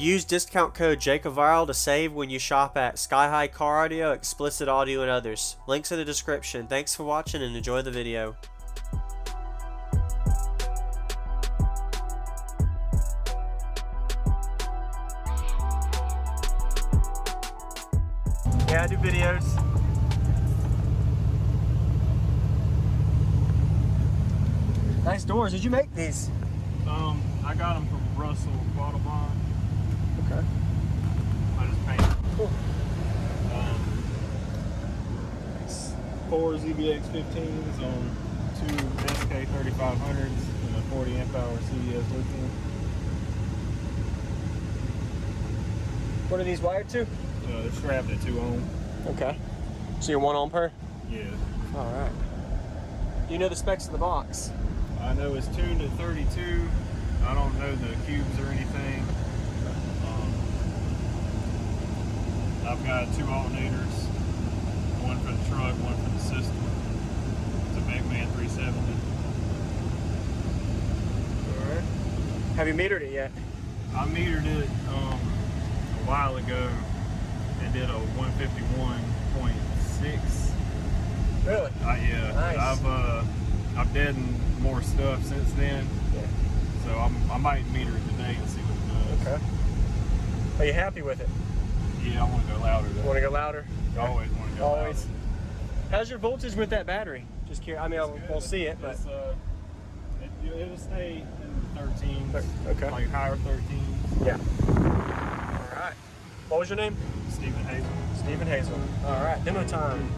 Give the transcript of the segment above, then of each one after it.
Use discount code JACOVIRAL to save when you shop at Sky High Car Audio, Explicit Audio, and others. Links in the description. Thanks for watching and enjoy the video. Yeah, I do videos. Nice doors. Did you make these? I got them from Russell Bottlebond. Okay. I just painted. Cool. It's 4 ZBX 15s on 2 SK 3500s and a 40 amp hour CES Lithium. What are these wired to? They're strapped at 2 ohm. Okay. So you're 1 ohm per? Yeah. All right. Do you know the specs of the box? I know it's tuned to 32. I don't know the cubes or anything. I've got 2 alternators, one for the truck, one for the system. It's a McMahon 370. All right. Have you metered it yet? I metered it a while ago and did a 151.6. Really? Yeah. Nice. I've done more stuff since then. Yeah. So I might meter it today and see what it does. Okay. Are you happy with it? Yeah, I want to go louder though. Want to go louder? I always want to go Always. louder. How's your voltage with that battery? Just curious. I mean, we'll see it, but It'll stay in the 13s. Okay. Like higher 13s. yeah. All right. What was your name? Stephen Hazel. Stephen Hazel. All right. Demo time.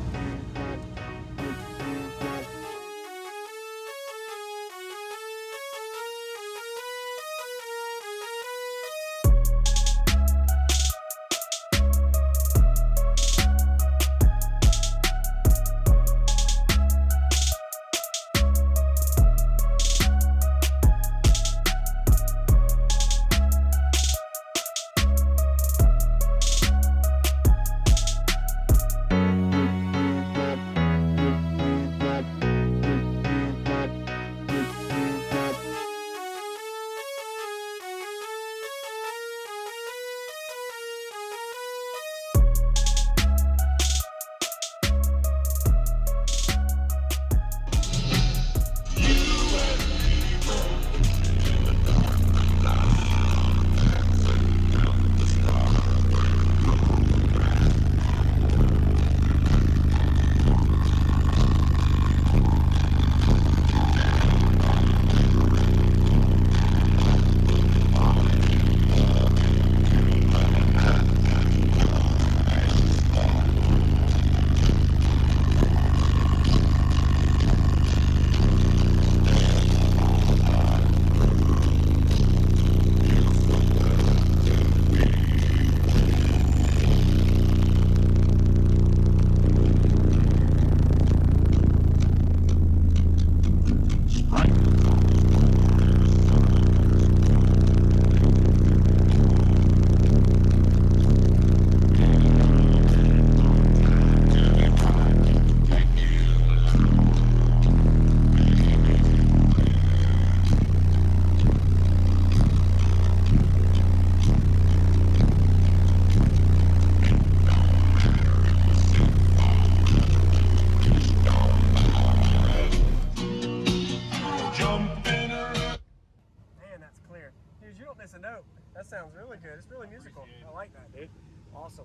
Miss a note. That sounds really good. It's really musical. I like that, dude. Awesome.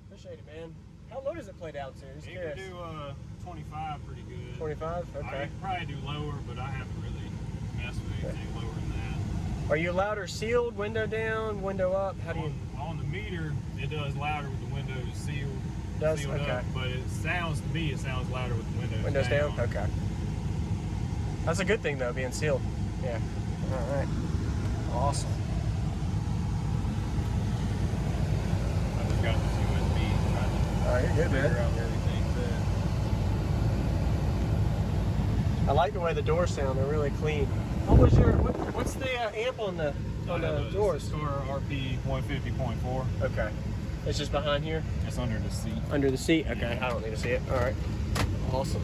Appreciate it, man. How low does it play down to? Just You can do 25 pretty good. 25? Okay. I could probably do lower, but I haven't really messed with anything lower than that. Are you louder sealed, window down, window up? How do you? On the meter, it does louder with the windows sealed. Does? Sealed Okay. up, but it sounds to me, it sounds louder with the Windows down? Okay. That's a good thing though, being sealed. Yeah. All right. Awesome. I just got this USB trying to You're good, figure man. out where everything's at. I like the way the doors sound. They're really clean. What was your? What's the amp on the doors? Skar RP 150.4. Okay. It's just behind here. It's under the seat. Under the seat. Okay. I don't need to see it. All right. Awesome.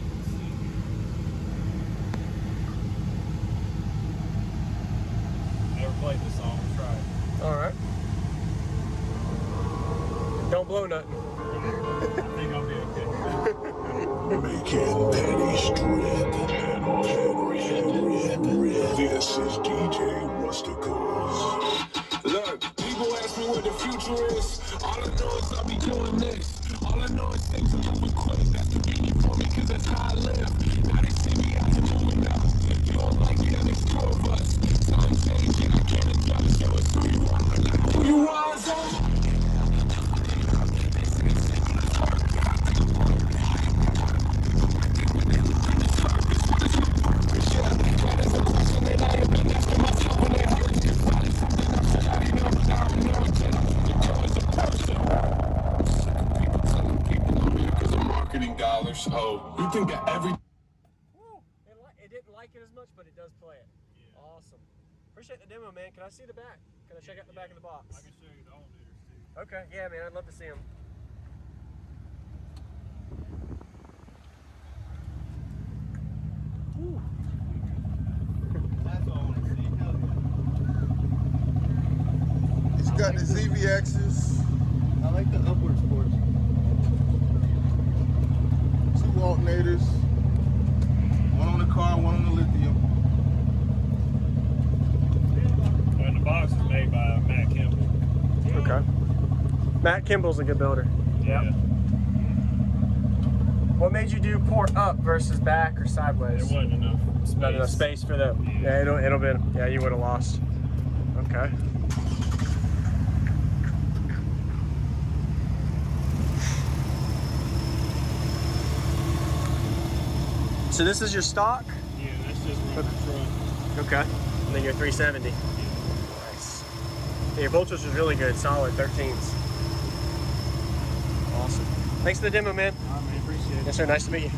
Never played this song. Try it. All right. don't blow nothing. I think I'll be okay. Making penny strip. This is DJ Rusticals. Look, people ask me what the future is. All I know is I'll be doing this. All I know is things are moving quick. That's convenient for me, cause that's how I live. Now they see me out here moving up. If you don't like it, then there's two of us. Time changing, I can't adjust. So it's who you are, not who you are. $dollars. Oh, you think that every... It didn't like it as much, but it does play it. Yeah. Awesome. Appreciate the demo, man. Can I see the back? Can I check out the back of the box? I can show you the alternators too. Okay, yeah, man. I'd love to see them. That's all I want to see. Hell yeah. It's got the ZVXs. I like the upward sports. 2 alternators, one on the car, one on the lithium. And the box is made by Matt Kimball. Okay. Matt Kimball's a good builder. Yeah. What made you do port up versus back or sideways? There wasn't enough space. Not enough space for them. Yeah, it'll be. Yeah, you would have lost. Okay. So this is your stock? Yeah, that's just rubber truck. Okay. And then your 370. Nice. Yeah, your voltage was really good, solid 13s. Awesome. Thanks for the demo, man. All right, man, appreciate it. Yes, sir. Nice to meet you.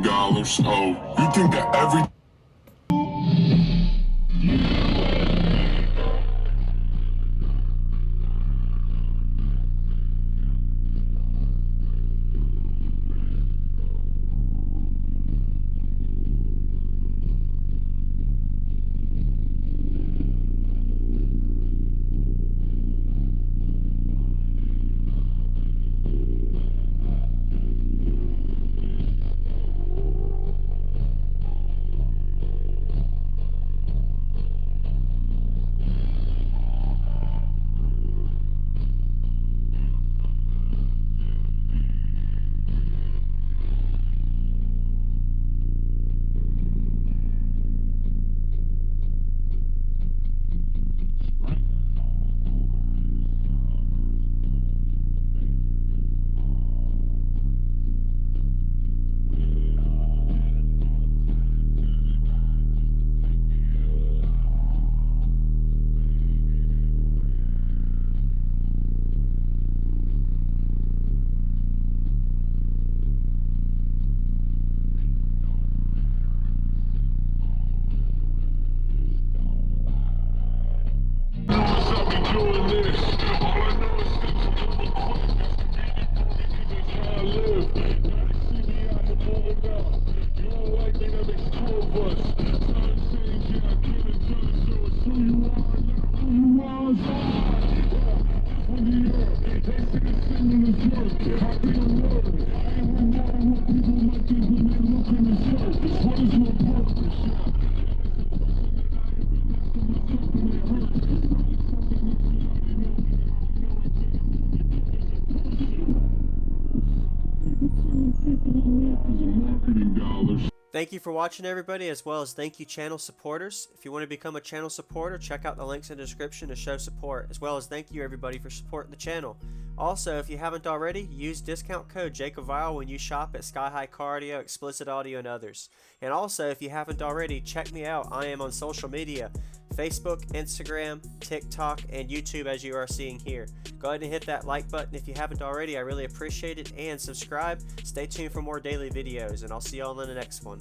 dollars. Oh, you think that every Thank you for watching, everybody, as well as thank you channel supporters. If you want to become a channel supporter, check out the links in the description to show support, as well as thank you everybody for supporting the channel. Also, if you haven't already, use discount code JACOVIRAL when you shop at Sky High Car Audio, Explicit Audio, and others. And also, if you haven't already, check me out. I am on social media, Facebook, Instagram, TikTok, and YouTube, as you are seeing here. Go ahead and hit that like button if you haven't already. I really appreciate it. And subscribe. Stay tuned for more daily videos, and I'll see y'all in the next one.